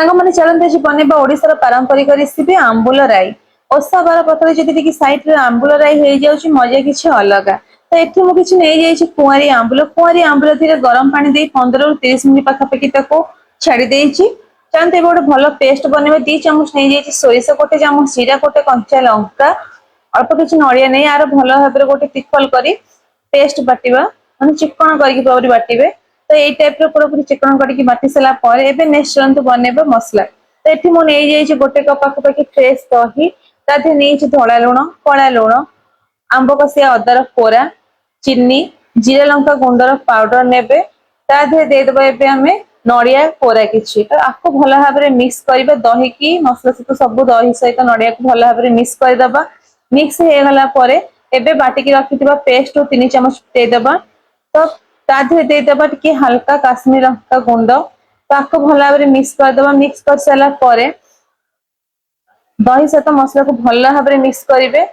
सांग मैंने चलते आज बनवा ओडिशार पारंपरिक रेसिपी आंबुल राई। ओषा बार पत्र जदि सैड रे आंबुल राई हो जाऊँ मजा किसी अलग। तो ये मुझे नहीं जाइए कुआरी आंबुल धीरे गरम पानी दे 15 ରୁ 30 मिनिट पाखापाखि छाड़ी देती। चलते ए गोटे भल पेस्ट बनवा 2 चामच नहीं जाइए सोरिष 1 चामच जीरा 1 कंचा लंका अल्प किसी नड़िया नहीं यार भल भाव गोटे तिफल कर पेस्ट बाटिबा माने चिकन करके पूरी बाटिबे। तो यही टाइप पूरी चिकन करके बाटी सारा पर एबे नेक्स्ट चलते बनइबा मसला। तो ये मुझे नहीं जाइए गोटे कप पाखापाखि फ्रेश दही तादे नहीं धला लुण कला लुण आंब कसिया अदार कोरा चीनी जीरा लंका गुंडर पाउडर नेबे तादे देदेबा एबे हमें नड़िया कोरा किछि तो आपको भल भाव में मिक्स करबा दही की मसला सहित सब दही सहित नड़िया को भल भाव में मिक्स करदबा। मिक्स हो गला परे एबे बाटिकी रखिथिबा पेस्ट 3 चामच देदेबा। तो तादे देदेबा टिके हल्का काश्मीर लंका गुंड तो आपको भल भाव में मिक्स करदबा। मिक्स कर सारा परे दही सहित मसला को भल भाव में मिक्स करेंगे।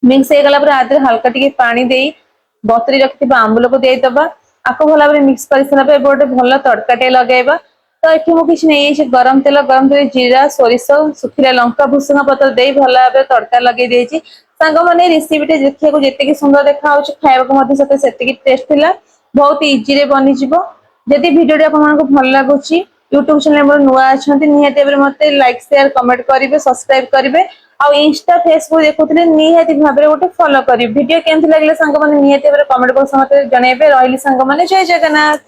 मिक्स हो गला आदि हल्का टिके पानी दे बतरी रखिथिबा आंबुल को देदेबा। आपको भल भाव में मिक्स कर सारा गोटे भल तड़काटे लगेगा। तो ये मुझे नहीं गरम तेल जीरा सोरिष सुखिला लंका भूसुंगा पत्र दे भल भाव तड़का लगे देती। सांग मैंने रेसिपी देखा जी सुंदर देखा खावा से टेस्ट थिला बहुत इजी रे बनी जिवो। जदि वीडियो आपको भल लगुच यूट्यूब चैनल मोर नुआ अच्छा निहाती मत लाइक शेयर कमेंट करेंगे सब्सक्राइब करेंगे आउ इंस्टा फेसबुक देखुते निहाती भाव में गोटे फॉलो करेंगे। वीडियो केमती लगे सांग मैंने निहाती कमेंट बॉक्स मत जनइबे। रही सांग मैंने जय जगन्नाथ।